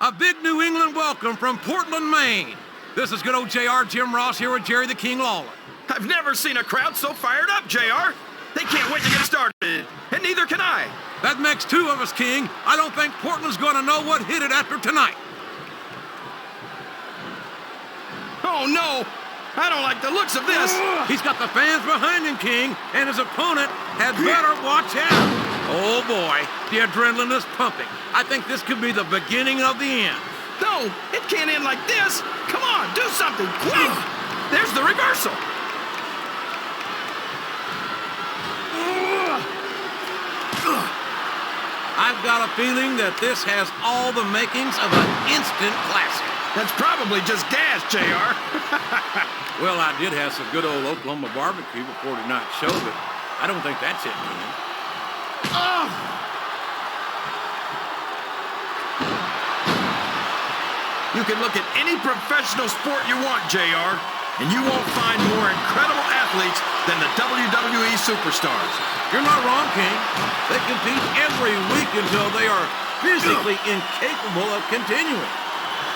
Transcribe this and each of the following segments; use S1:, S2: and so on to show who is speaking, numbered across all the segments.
S1: A big New England welcome from Portland, Maine. This is good old JR Jim Ross here with Jerry the King Lawler.
S2: I've never seen a crowd so fired up, JR. They can't wait to get started, and neither can I.
S1: That makes two of us, King. I don't think Portland's going to know what hit it after tonight.
S2: Oh, no. I don't like the looks of this.
S1: He's got the fans behind him, King, and his opponent had better watch out. Oh, boy, the adrenaline is pumping. I think this could be the beginning of the end.
S2: No, it can't end like this. Come on, do something, quick. There's the reversal.
S1: I've got a feeling that this has all the makings of an instant classic.
S2: That's probably just gas, JR.
S1: Well, I did have some good old Oklahoma barbecue before tonight's show, but I don't think that's it, man.
S2: Oh! You can look at any professional sport you want, JR, and you won't find more incredible athletes than the WWE superstars.
S1: You're not wrong, King. They compete every week until they are physically incapable of continuing.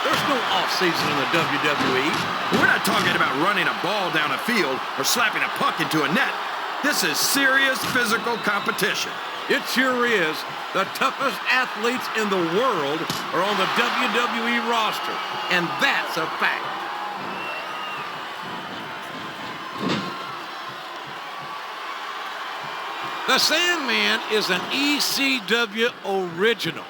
S1: There's no off-season in the WWE.
S2: We're not talking about running a ball down a field or slapping a puck into a net. This is serious physical competition.
S1: It sure is. The toughest athletes in the world are on the WWE roster, and that's a fact. The Sandman is an ECW original,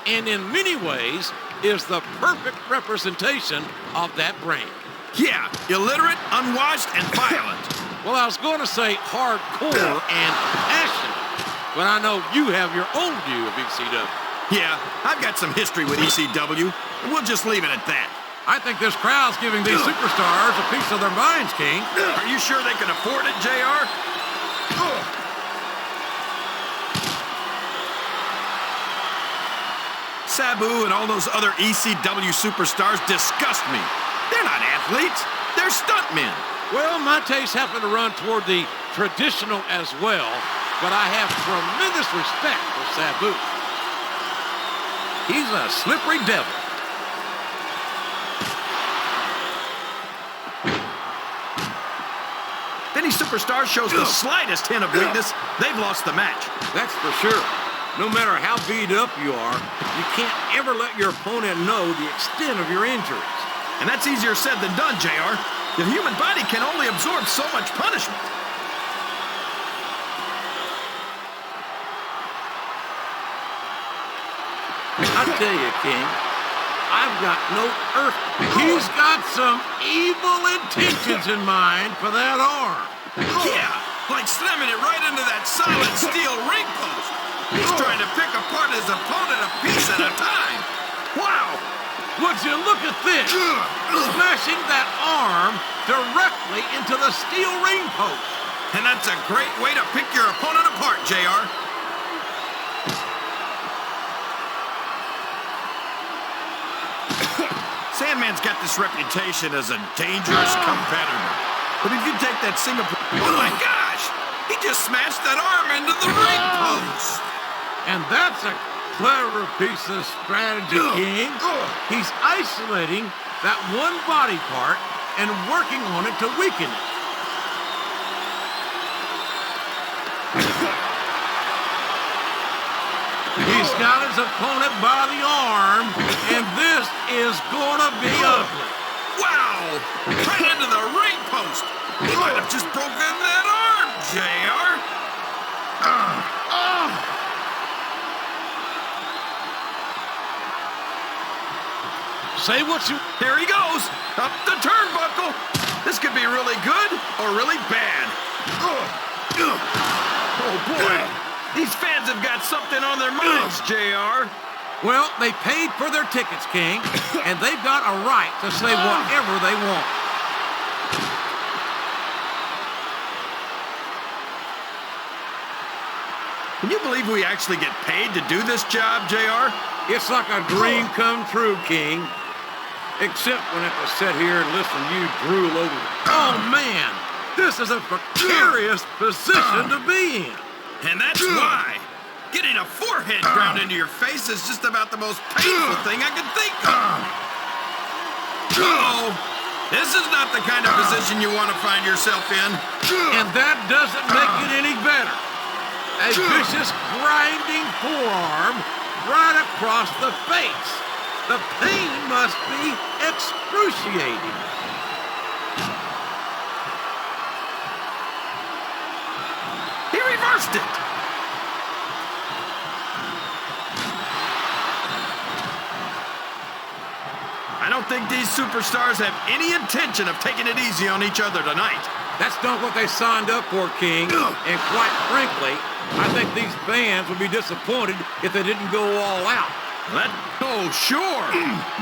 S1: and in many ways is the perfect representation of that brand.
S2: Yeah, illiterate, unwashed, and violent.
S1: Well, I was going to say hardcore and passionate, but I know you have your own view of ECW.
S2: Yeah, I've got some history with ECW, and we'll just leave it at that.
S1: I think this crowd's giving these superstars a piece of their minds, King.
S2: Are you sure they can afford it, JR? Sabu and all those other ECW superstars disgust me. They're not athletes. They're stuntmen.
S1: Well, my tastes happen to run toward the traditional as well, but I have tremendous respect for Sabu. He's a slippery devil.
S2: If any superstar shows the slightest hint of weakness, they've lost the match.
S1: That's for sure. No matter how beat up you are, you can't ever let your opponent know the extent of your injuries.
S2: And that's easier said than done, JR. The human body can only absorb so much punishment.
S1: I tell you, King, I've got no earth. He's got some evil intentions in mind for that arm.
S2: Yeah, like slamming it right into that solid steel ring post. He's trying to pick apart his opponent a piece at a time. Wow!
S1: Would you look at this? Smashing that arm directly into the steel ring post.
S2: And that's a great way to pick your opponent apart, JR. Sandman's got this reputation as a dangerous competitor. But if you take that Singapore... Oh my gosh! He just smashed that arm into the ring post!
S1: And that's a clever piece of strategy, King. He's isolating that one body part and working on it to weaken it. He's got his opponent by the arm, and this is gonna be ugly.
S2: Wow! Right into the ring post! He might have just broken that arm, JR!
S1: Say what you...
S2: There he goes! Up the turnbuckle! This could be really good or really bad. Oh, boy. These fans have got something on their minds, JR.
S1: Well, they paid for their tickets, King, and they've got a right to say whatever they want.
S2: Can you believe we actually get paid to do this job, JR?
S1: It's like a dream come true, King. Except when I have to sit here and listen to you drool over it. Oh, man, this is a precarious position to be in.
S2: And that's why. Getting a forehead ground into your face is just about the most painful thing I can think of. Uh-oh. This is not the kind of position you want to find yourself in.
S1: And that doesn't make it any better. A vicious, grinding forearm right across the face. The pain must be excruciating.
S2: He reversed it. I don't think these superstars have any intention of taking it easy on each other tonight.
S1: That's not what they signed up for, King. And quite frankly, I think these fans would be disappointed if they didn't go all out.
S2: Oh, sure.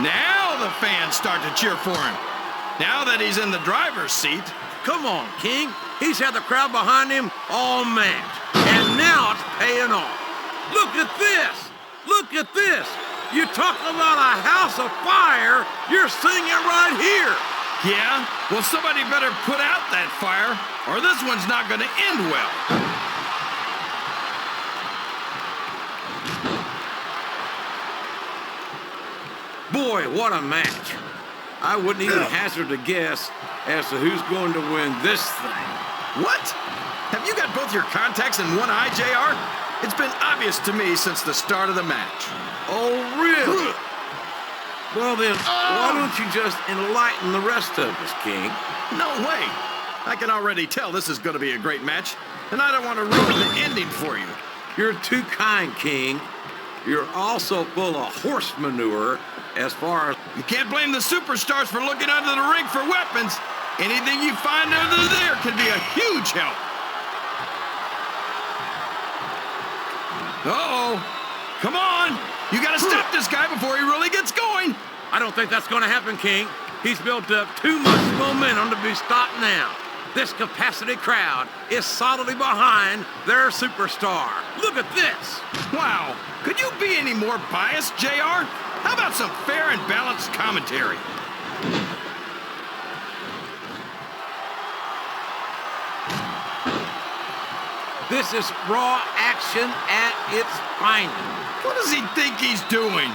S2: Now the fans start to cheer for him. Now that he's in the driver's seat.
S1: Come on, King. He's had the crowd behind him all match. And now it's paying off. Look at this. Look at this. You talk about a house of fire, you're seeing it right here.
S2: Yeah? Well, somebody better put out that fire, or this one's not going to end well.
S1: Boy, what a match. I wouldn't even hazard a guess as to who's going to win this thing.
S2: What? Have you got both your contacts in one eye, JR? It's been obvious to me since the start of the match.
S1: Oh, really? Well, then, why don't you just enlighten the rest of us, King?
S2: No way. I can already tell this is going to be a great match, and I don't want to ruin the ending for you.
S1: You're too kind, King. You're also full of horse manure as far as...
S2: You can't blame the superstars for looking under the ring for weapons. Anything you find under there can be a huge help. Uh-oh. Come on. You got to stop this guy before he really gets going.
S1: I don't think that's going to happen, King. He's built up too much momentum to be stopped now. This capacity crowd is solidly behind their superstar. Look at this.
S2: Wow. Could you be any more biased, JR? How about some fair and balanced commentary?
S1: This is raw action at its finest.
S2: What does he think he's doing?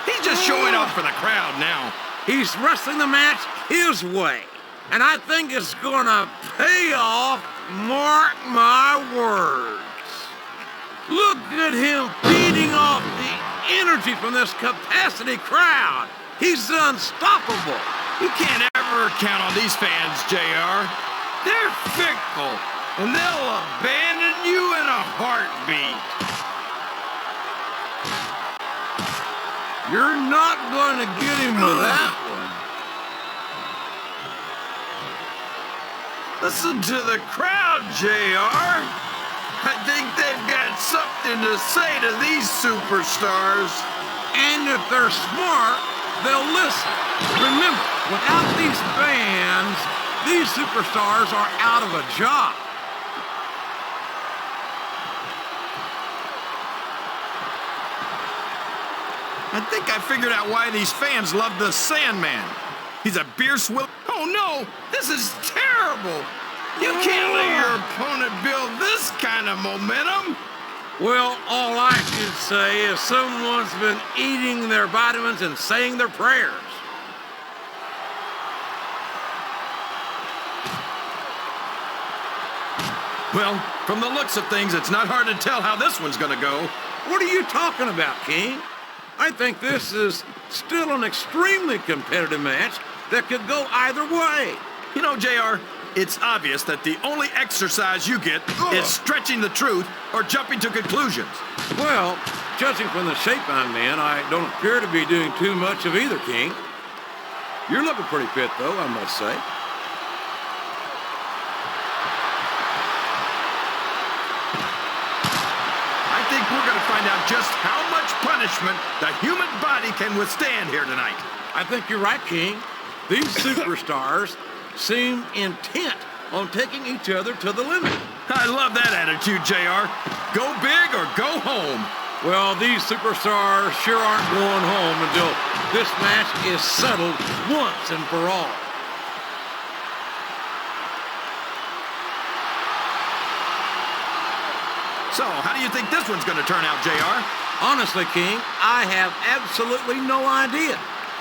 S2: He's just showing off for the crowd now.
S1: He's wrestling the match his way. And I think it's gonna pay off, mark my words. Look at him feeding off the energy from this capacity crowd. He's unstoppable.
S2: You can't ever count on these fans, JR. They're fickle, and they'll abandon you in a heartbeat.
S1: You're not going to get him with that one.
S2: Listen to the crowd, JR. I think they've got something to say to these superstars.
S1: And if they're smart, they'll listen. Remember, without these fans, these superstars are out of a job.
S2: I think I figured out why these fans love the Sandman. He's a beer swill. Oh no, this is terrible. You can't let your opponent build this kind of momentum.
S1: Well, all I can say is someone's been eating their vitamins and saying their prayers.
S2: Well, from the looks of things, it's not hard to tell how this one's gonna go.
S1: What are you talking about, King? I think this is still an extremely competitive match that could go either way.
S2: You know, JR, it's obvious that the only exercise you get is stretching the truth or jumping to conclusions.
S1: Well, judging from the shape I'm in, I don't appear to be doing too much of either, King. You're looking pretty fit, though, I must say.
S2: I think we're going to find out just how much punishment the human body can withstand here tonight.
S1: I think you're right, King. These superstars seem intent on taking each other to the limit.
S2: I love that attitude, JR. Go big or go home.
S1: Well, these superstars sure aren't going home until this match is settled once and for all.
S2: So, how do you think this one's gonna turn out, JR?
S1: Honestly, King, I have absolutely no idea.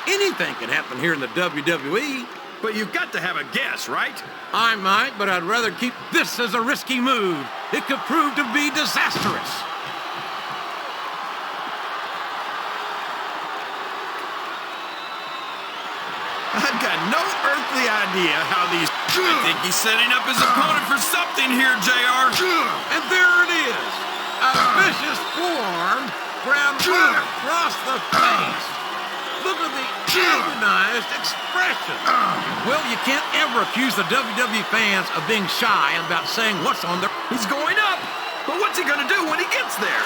S1: Anything can happen here in the WWE.
S2: But you've got to have a guess, right?
S1: I might, but I'd rather keep this as a risky move. It could prove to be disastrous.
S2: I've got no earthly idea how these... I think he's setting up his opponent for something here, JR.
S1: And there it is. A vicious forearm grabbed right across the face. Look at the agonized expression. Well, you can't ever accuse the WWE fans of being shy about saying what's on their...
S2: He's going up, but what's he gonna do when he gets there?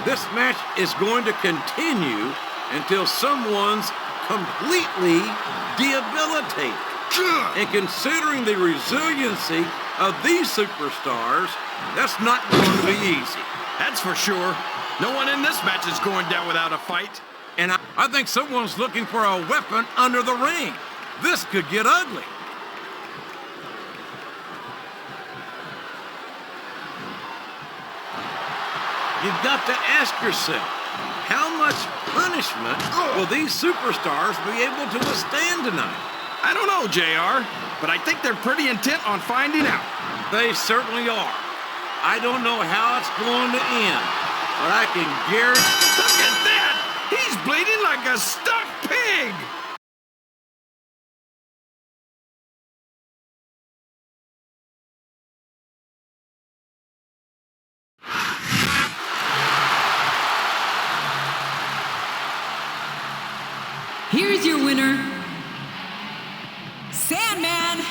S1: This match is going to continue until someone's completely debilitated. And considering the resiliency of these superstars, that's not going to be easy.
S2: That's for sure. No one in this match is going down without a fight.
S1: And I think someone's looking for a weapon under the ring. This could get ugly. You've got to ask yourself, how much punishment will these superstars be able to withstand tonight?
S2: I don't know, JR, but I think they're pretty intent on finding out.
S1: They certainly are. I don't know how it's going to end, but I can guarantee...
S2: Look at that! He's bleeding like a stuffed pig!
S3: Here's your winner, Sandman.